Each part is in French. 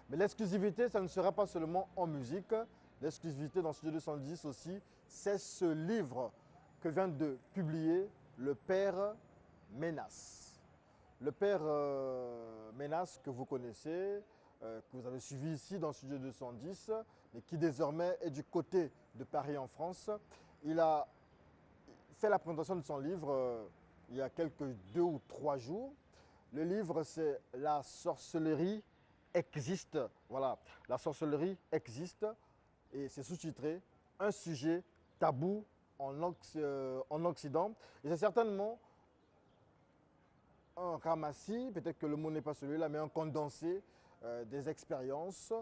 Mais l'exclusivité, ça ne sera pas seulement en musique. L'exclusivité dans Studio 210 aussi, c'est ce livre que vient de publier le père Ménas. Le père Ménas que vous connaissez, que vous avez suivi ici dans Studio 210, mais qui désormais est du côté de Paris en France. Il a fait la présentation de son livre il y a quelques 2 ou 3 jours. Le livre, c'est La sorcellerie existe. Voilà, la sorcellerie existe et c'est sous-titré Un sujet tabou en Occident. Et c'est certainement un ramassis, peut-être que le mot n'est pas celui-là, mais un condensé des expériences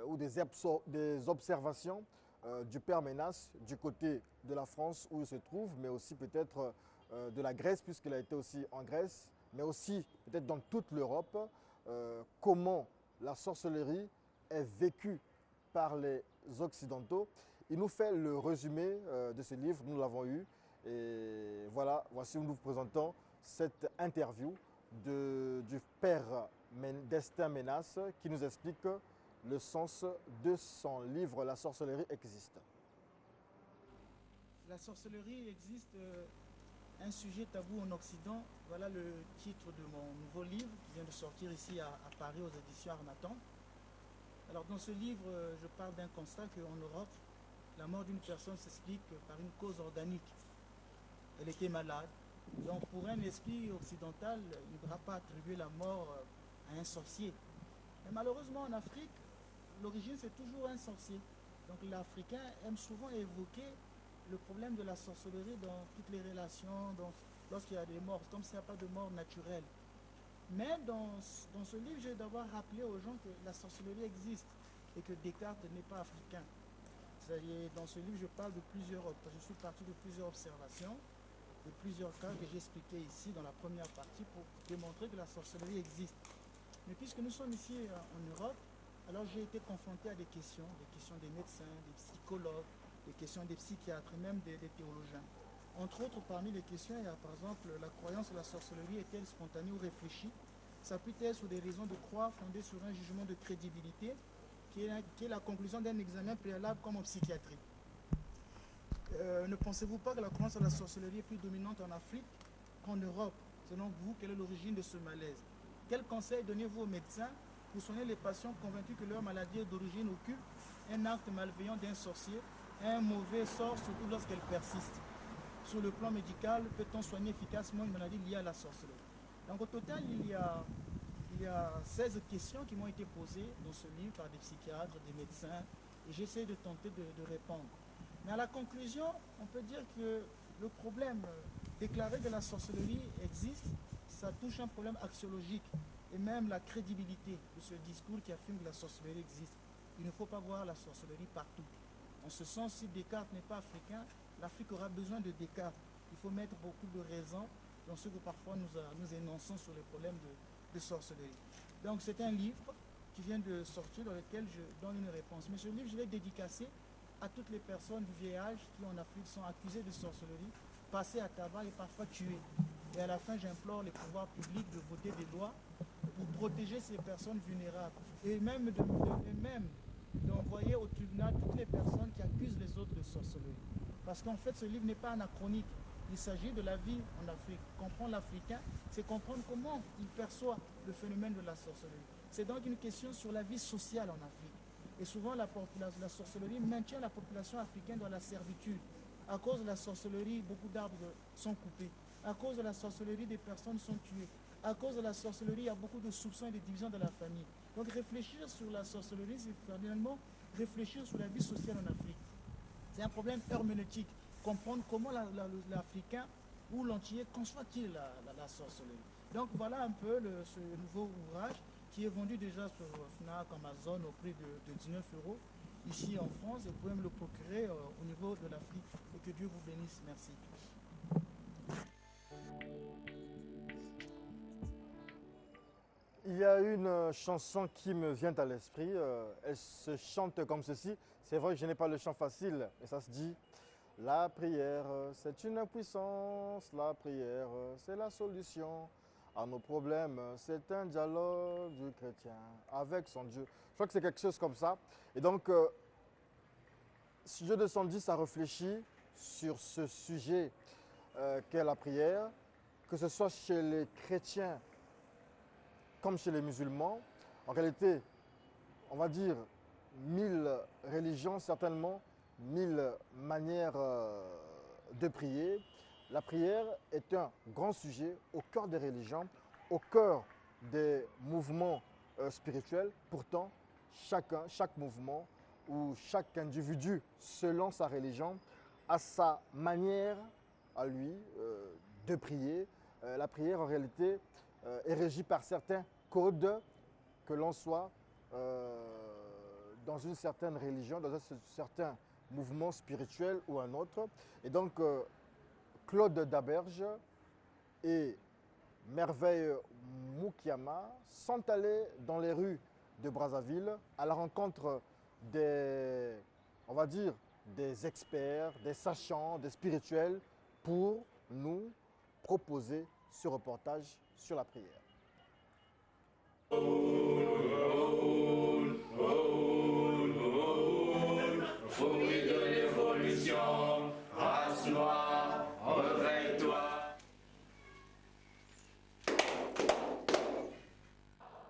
ou des observations du père Ménas du côté de la France où il se trouve, mais aussi peut-être de la Grèce, puisqu'il a été aussi en Grèce, mais aussi peut-être dans toute l'Europe, comment la sorcellerie est vécue par les Occidentaux. Il nous fait le résumé de ce livre, nous l'avons eu, et voilà, voici où nous vous présentons cette interview du père Destin Ménas qui nous explique le sens de son livre La sorcellerie existe. La sorcellerie existe, un sujet tabou en Occident. Voilà le titre de mon nouveau livre qui vient de sortir ici à Paris aux éditions Harmattan. Alors dans ce livre, je parle d'un constat qu'en Europe, la mort d'une personne s'explique par une cause organique. Elle était malade. Donc pour un esprit occidental, il ne pourra pas attribuer la mort à un sorcier. Mais malheureusement en Afrique, l'origine c'est toujours un sorcier. Donc l'Africain aime souvent évoquer le problème de la sorcellerie dans toutes les relations, lorsqu'il y a des morts, comme s'il n'y a pas de mort naturelle. Mais dans ce livre, j'ai d'abord rappelé aux gens que la sorcellerie existe et que Descartes n'est pas africain. C'est-à-dire, dans ce livre, je parle de je suis parti de plusieurs observations, de plusieurs cas que j'ai expliqués ici dans la première partie pour démontrer que la sorcellerie existe. Mais puisque nous sommes ici en Europe, alors j'ai été confronté à des questions des médecins, des psychologues, des questions des psychiatres et même des théologiens. Entre autres, parmi les questions, il y a par exemple la croyance à la sorcellerie est-elle spontanée ou réfléchie? S'appuie-t-elle sur des raisons de croire fondées sur un jugement de crédibilité qui est la conclusion d'un examen préalable comme en psychiatrie? Ne pensez-vous pas que la croyance à la sorcellerie est plus dominante en Afrique qu'en Europe? Selon vous, quelle est l'origine de ce malaise? Quel conseil donnez-vous aux médecins pour soigner les patients convaincus que leur maladie est d'origine occulte, un acte malveillant d'un sorcier, un mauvais sort, surtout lorsqu'elle persiste? Sur le plan médical, peut-on soigner efficacement une maladie liée à la sorcellerie? Donc au total, il y a 16 questions qui m'ont été posées dans ce livre par des psychiatres, des médecins, et j'essaie de tenter de répondre. Mais à la conclusion, on peut dire que le problème déclaré de la sorcellerie existe, ça touche un problème axiologique et même la crédibilité de ce discours qui affirme que la sorcellerie existe. Il ne faut pas voir la sorcellerie partout. En ce sens, si Descartes n'est pas africain, l'Afrique aura besoin de Descartes. Il faut mettre beaucoup de raisons dans ce que parfois nous énonçons sur les problèmes de sorcellerie. Donc c'est un livre qui vient de sortir dans lequel je donne une réponse. Mais ce livre, je l'ai dédicacé à toutes les personnes du vieil âge qui en Afrique sont accusées de sorcellerie, passées à tabac et parfois tuées. Et à la fin, j'implore les pouvoirs publics de voter des lois pour protéger ces personnes vulnérables et même d'envoyer au tribunal toutes les personnes qui accusent les autres de sorcellerie. Parce qu'en fait, ce livre n'est pas anachronique. Il s'agit de la vie en Afrique. Comprendre l'Africain, c'est comprendre comment il perçoit le phénomène de la sorcellerie. C'est donc une question sur la vie sociale en Afrique. Et souvent, la sorcellerie maintient la population africaine dans la servitude. À cause de la sorcellerie, beaucoup d'arbres sont coupés. À cause de la sorcellerie, des personnes sont tuées. À cause de la sorcellerie, il y a beaucoup de soupçons et de divisions de la famille. Donc réfléchir sur la sorcellerie, c'est finalement réfléchir sur la vie sociale en Afrique. C'est un problème herméneutique. Comprendre comment l'Africain ou l'Antillais conçoit-il la sorcellerie. Donc voilà un peu ce nouveau ouvrage qui est vendu déjà sur Fnac, Amazon au prix de 19 euros ici en France et vous pouvez me le procurer au niveau de l'Afrique. Et que Dieu vous bénisse. Merci. Il y a une chanson qui me vient à l'esprit, elle se chante comme ceci. C'est vrai que je n'ai pas le chant facile, mais ça se dit: la prière, c'est une puissance, la prière, c'est la solution. à nos problèmes. C'est un dialogue du chrétien avec son Dieu. Je crois que c'est quelque chose comme ça. Et donc, Studio 210 a réfléchi sur ce sujet qu'est la prière, que ce soit chez les chrétiens comme chez les musulmans. En réalité, on va dire 1000 religions, certainement 1000 manières de prier. La prière est un grand sujet au cœur des religions, au cœur des mouvements spirituels. Pourtant, chaque mouvement ou chaque individu, selon sa religion, a sa manière à lui de prier. La prière, en réalité, est régie par certains codes, que l'on soit dans une certaine religion, dans un certain mouvement spirituel ou un autre. Et donc, Claude Daberge et Merveille Moukiama sont allés dans les rues de Brazzaville à la rencontre des, on va dire, des experts, des sachants, des spirituels pour nous proposer ce reportage sur la prière. Fruit de l'évolution, race noire, réveille-toi.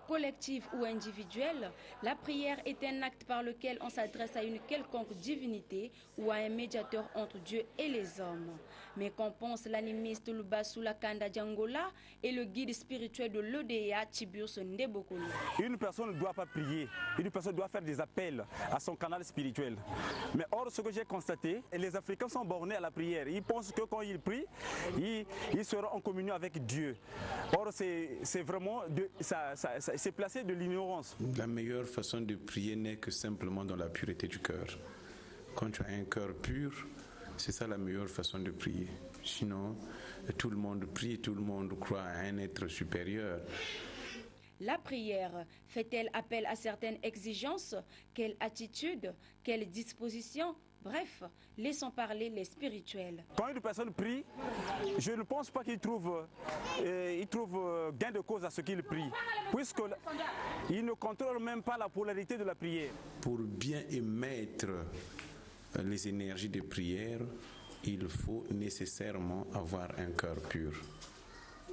Collective ou individuelle, la prière est un acte par lequel on s'adresse à une quelconque divinité ou à un médiateur entre Dieu et les hommes. Mais qu'en pense l'animiste Lubasu Lakanda Djangola et le guide spirituel de l'EDA Tiburce Ndebokolo. Une personne ne doit pas prier, une personne doit faire des appels à son canal spirituel. Mais or, ce que j'ai constaté, les Africains sont bornés à la prière. Ils pensent que quand ils prient, ils seront en communion avec Dieu. Or, c'est vraiment c'est placé de l'ignorance. La meilleure façon de prier n'est que simplement dans la pureté du cœur. Quand tu as un cœur pur, c'est ça la meilleure façon de prier. Sinon, tout le monde prie, tout le monde croit à un être supérieur. La prière fait-elle appel à certaines exigences? Quelle attitude? Quelle disposition? Bref, laissons parler les spirituels. Quand une personne prie, je ne pense pas qu'il trouve gain de cause à ce qu'il prie, puisqu'il ne contrôle même pas la polarité de la prière. Pour bien émettre les énergies de prière, il faut nécessairement avoir un cœur pur.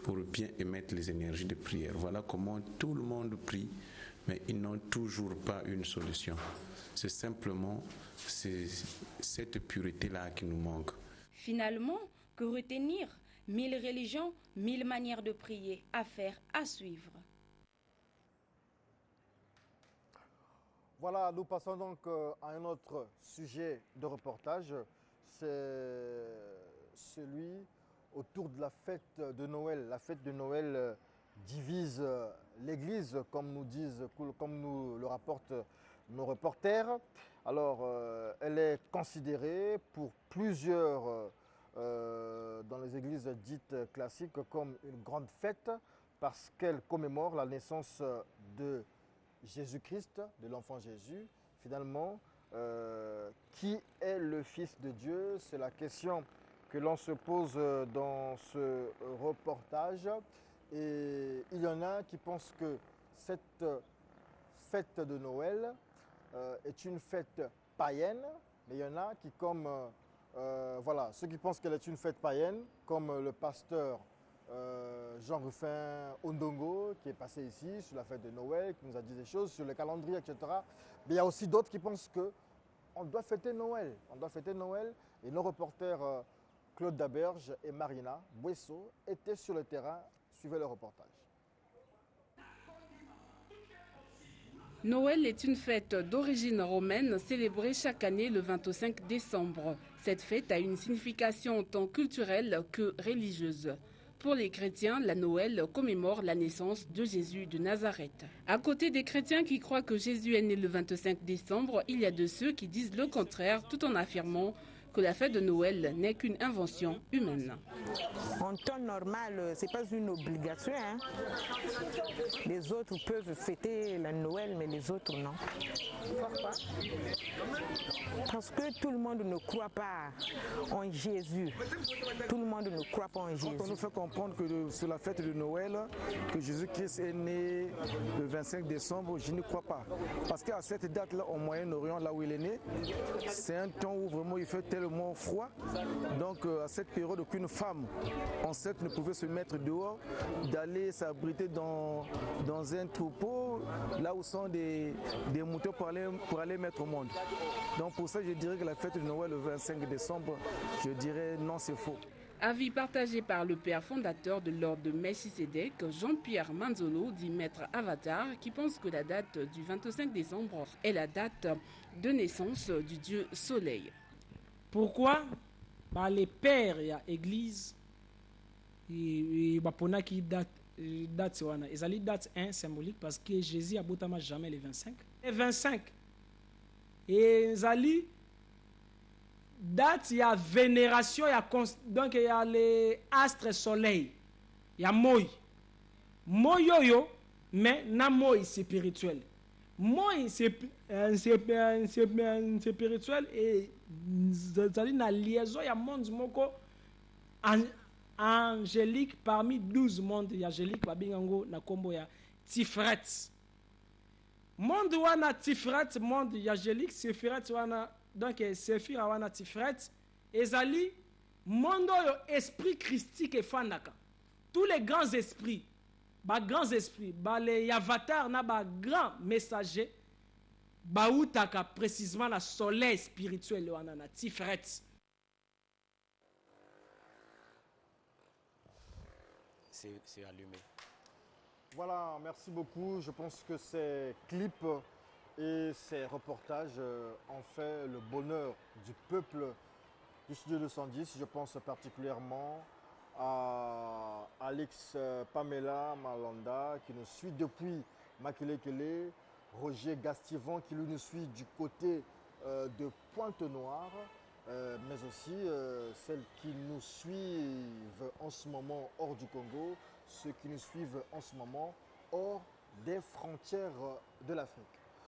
Pour bien émettre les énergies de prière. Voilà comment tout le monde prie, mais ils n'ont toujours pas une solution. C'est simplement cette pureté-là qui nous manque. Finalement, que retenir? 1000 religions, 1000 manières de prier, affaire à suivre. Voilà, nous passons donc à un autre sujet de reportage. C'est celui autour de la fête de Noël. La fête de Noël divise l'Église, comme nous le rapportent nos reporters. Alors, elle est considérée pour plusieurs dans les églises dites classiques comme une grande fête parce qu'elle commémore la naissance de Jésus-Christ, de l'enfant Jésus. Finalement, qui est le Fils de Dieu? C'est la question que l'on se pose dans ce reportage. Et il y en a qui pensent que cette fête de Noël est une fête païenne, mais il y en a qui, comme voilà, ceux qui pensent qu'elle est une fête païenne, comme le pasteur Jean-Rufin Ondongo, qui est passé ici sur la fête de Noël, qui nous a dit des choses sur le calendrier, etc. Mais il y a aussi d'autres qui pensent qu'on doit fêter Noël. On doit fêter Noël. Et nos reporters Claude Daberge et Marina Buesso étaient sur le terrain, suivaient le reportage. Noël est une fête d'origine romaine célébrée chaque année le 25 décembre. Cette fête a une signification tant culturelle que religieuse. Pour les chrétiens, la Noël commémore la naissance de Jésus de Nazareth. À côté des chrétiens qui croient que Jésus est né le 25 décembre, il y a de ceux qui disent le contraire tout en affirmant que la fête de Noël n'est qu'une invention humaine. En temps normal, ce n'est pas une obligation. Hein. Les autres peuvent fêter la Noël, mais les autres non. Pourquoi? Parce que tout le monde ne croit pas en Jésus. Tout le monde ne croit pas en Jésus. Quand on nous fait comprendre que sur la fête de Noël, que Jésus-Christ est né le 25 décembre, je ne crois pas. Parce qu'à cette date-là, au Moyen-Orient, là où il est né, c'est un temps où vraiment il fait tellement froid. Donc à cette période, aucune femme enceinte ne pouvait se mettre dehors, d'aller s'abriter dans un troupeau, là où sont des moutons pour aller mettre au monde. Donc pour ça, je dirais que la fête de Noël le 25 décembre, je dirais non, c'est faux. Avis partagé par le père fondateur de l'ordre de Melchisédek, Jean-Pierre Manzolo, dit maître Avatar, qui pense que la date du 25 décembre est la date de naissance du dieu Soleil. Pourquoi? Les pères et l'église, il y a date symbolique parce que Jésus a botama jamais les 25. Et 25. Et Zali, date, il y a vénération, donc il y a les astres soleil. Il y a Moï. Moï yo, mais na Moï spirituel. Moï c'est spirituel et Zali na liaison, il y a monde moko angélique parmi 12 mondes angéliques babingango na kombo ya Tiferet. Monde wana Tiferet, monde angélique, Tiferet wana donc Sephira wana Tiferet ezali monde yo esprit christique et fanaka. Tous les grands esprits, les avatars na ba grands messagers bautaka précisément la soleil spirituel wana na Tiferet. C'est allumé. Voilà, merci beaucoup. Je pense que ces clips et ces reportages ont fait le bonheur du peuple du studio 210. Je pense particulièrement à Alex Pamela Malanda qui nous suit depuis Makelekele, Roger Gastivon qui lui nous suit du côté de Pointe-Noire, mais aussi celles qui nous suivent en ce moment hors du Congo, ceux qui nous suivent en ce moment hors des frontières de l'Afrique.